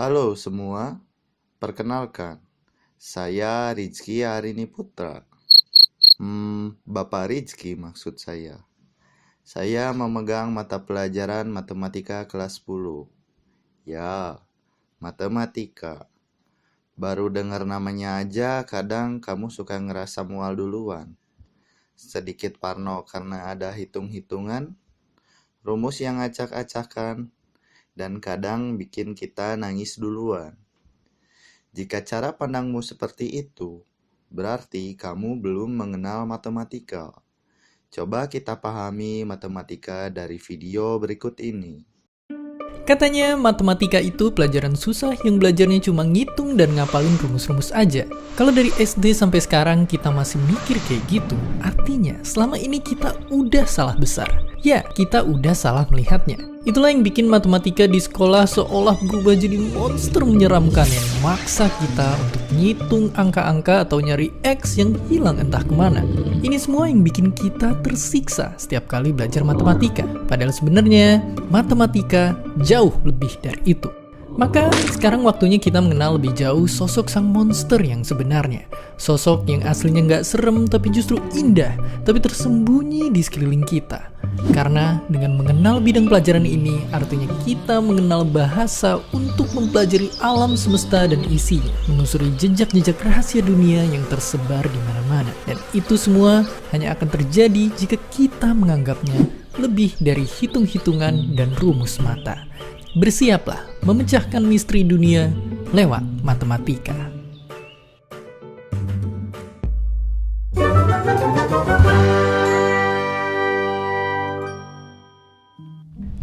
Halo semua, perkenalkan, saya Rizky Arini Putra. Bapak Rizky maksud saya. Saya memegang mata pelajaran matematika kelas 10. Ya, matematika. Baru dengar namanya aja kadang kamu suka ngerasa mual duluan. Sedikit parno karena ada hitung-hitungan, rumus yang acak-acakan, dan kadang bikin kita nangis duluan. Jika cara pandangmu seperti itu, berarti kamu belum mengenal matematika. Coba kita pahami matematika dari video berikut ini. Katanya matematika itu pelajaran susah yang belajarnya cuma ngitung dan ngapalin rumus-rumus aja. Kalau dari SD sampai sekarang kita masih mikir kayak gitu, artinya selama ini kita udah salah besar. Ya, kita udah salah melihatnya. Itulah yang bikin matematika di sekolah seolah berubah jadi monster menyeramkan yang maksa kita untuk ngitung angka-angka atau nyari X yang hilang entah kemana. Ini semua yang bikin kita tersiksa setiap kali belajar matematika. Padahal sebenarnya matematika jauh lebih dari itu. Maka sekarang waktunya kita mengenal lebih jauh sosok sang monster yang sebenarnya. Sosok yang aslinya nggak serem tapi justru indah, tapi tersembunyi di sekeliling kita. Karena dengan mengenal bidang pelajaran ini, artinya kita mengenal bahasa untuk mempelajari alam semesta dan isinya, menelusuri jejak-jejak rahasia dunia yang tersebar di mana-mana. Dan itu semua hanya akan terjadi jika kita menganggapnya lebih dari hitung-hitungan dan rumus mata. Bersiaplah memecahkan misteri dunia lewat matematika.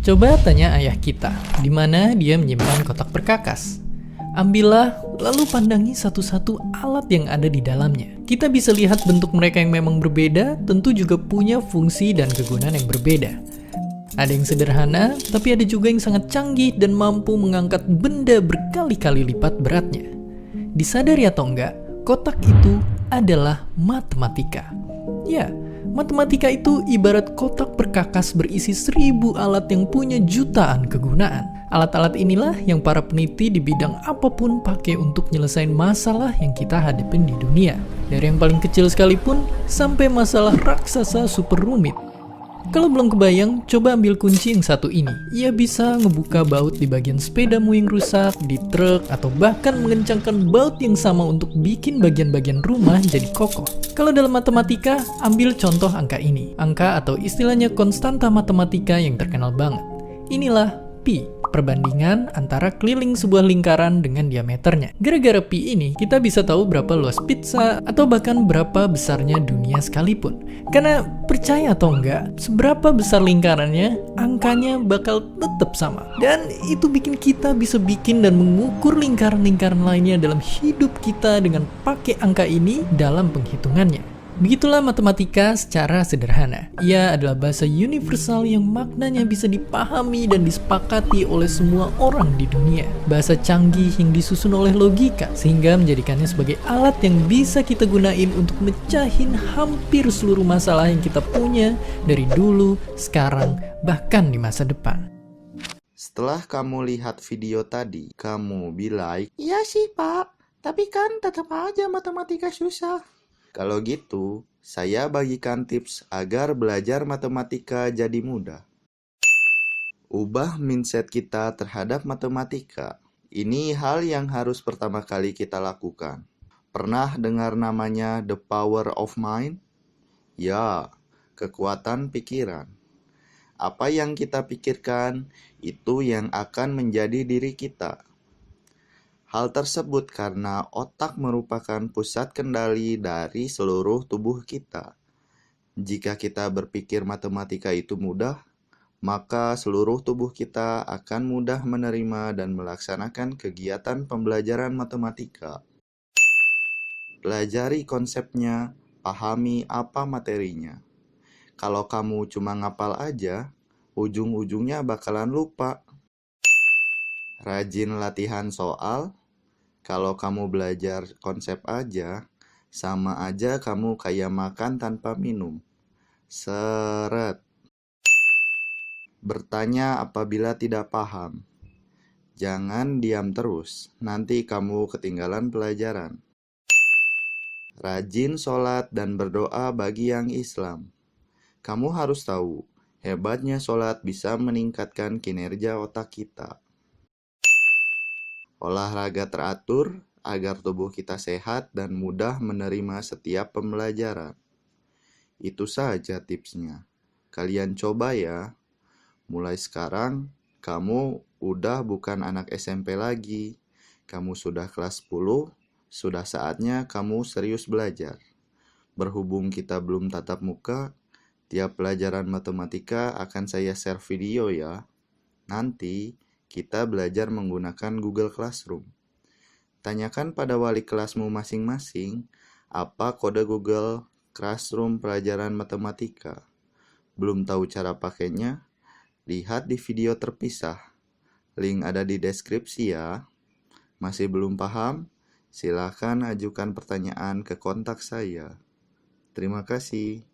Coba tanya ayah kita, di mana dia menyimpan kotak perkakas. Ambillah, lalu pandangi satu-satu alat yang ada di dalamnya. Kita bisa lihat bentuk mereka yang memang berbeda, tentu juga punya fungsi dan kegunaan yang berbeda. Ada yang sederhana, tapi ada juga yang sangat canggih dan mampu mengangkat benda berkali-kali lipat beratnya. Disadari atau enggak, kotak itu adalah matematika. Ya, matematika itu ibarat kotak perkakas berisi 1000 alat yang punya jutaan kegunaan. Alat-alat inilah yang para peneliti di bidang apapun pakai untuk nyelesain masalah yang kita hadapin di dunia. Dari yang paling kecil sekalipun, sampai masalah raksasa super rumit. Kalau belum kebayang, coba ambil kunci yang satu ini. Ia bisa ngebuka baut di bagian sepedamu yang rusak, di truk, atau bahkan mengencangkan baut yang sama untuk bikin bagian-bagian rumah jadi kokoh. Kalau dalam matematika, ambil contoh angka ini. Angka atau istilahnya konstanta matematika yang terkenal banget. Inilah pi, perbandingan antara keliling sebuah lingkaran dengan diameternya. Gara-gara pi ini, kita bisa tahu berapa luas pizza atau bahkan berapa besarnya dunia sekalipun. Karena percaya atau enggak, seberapa besar lingkarannya, angkanya bakal tetap sama. Dan itu bikin kita bisa bikin dan mengukur lingkaran-lingkaran lainnya dalam hidup kita dengan pakai angka ini dalam penghitungannya. Begitulah matematika secara sederhana. Ia adalah bahasa universal yang maknanya bisa dipahami dan disepakati oleh semua orang di dunia. Bahasa canggih yang disusun oleh logika, sehingga menjadikannya sebagai alat yang bisa kita gunain untuk mecahin hampir seluruh masalah yang kita punya dari dulu, sekarang, bahkan di masa depan. Setelah kamu lihat video tadi, kamu bilang, "Iya sih pak, tapi kan tetap aja matematika susah." Kalau gitu, saya bagikan tips agar belajar matematika jadi mudah. Ubah mindset kita terhadap matematika. Ini hal yang harus pertama kali kita lakukan. Pernah dengar namanya the power of mind? Ya, kekuatan pikiran. Apa yang kita pikirkan, itu yang akan menjadi diri kita. Hal tersebut karena otak merupakan pusat kendali dari seluruh tubuh kita. Jika kita berpikir matematika itu mudah, maka seluruh tubuh kita akan mudah menerima dan melaksanakan kegiatan pembelajaran matematika. Pelajari konsepnya, pahami apa materinya. Kalau kamu cuma ngapal aja, ujung-ujungnya bakalan lupa. Rajin latihan soal. Kalau kamu belajar konsep aja, sama aja kamu kayak makan tanpa minum. Seret. Bertanya apabila tidak paham. Jangan diam terus, nanti kamu ketinggalan pelajaran. Rajin sholat dan berdoa bagi yang Islam. Kamu harus tahu, hebatnya sholat bisa meningkatkan kinerja otak kita. Olahraga teratur agar tubuh kita sehat dan mudah menerima setiap pembelajaran. Itu saja tipsnya. Kalian coba ya. Mulai sekarang, kamu udah bukan anak SMP lagi. Kamu sudah kelas 10, sudah saatnya kamu serius belajar. Berhubung kita belum tatap muka, tiap pelajaran matematika akan saya share video ya. Nanti kita belajar menggunakan Google Classroom. Tanyakan pada wali kelasmu masing-masing apa kode Google Classroom pelajaran matematika. Belum tahu cara pakainya? Lihat di video terpisah. Link ada di deskripsi ya. Masih belum paham? Silakan ajukan pertanyaan ke kontak saya. Terima kasih.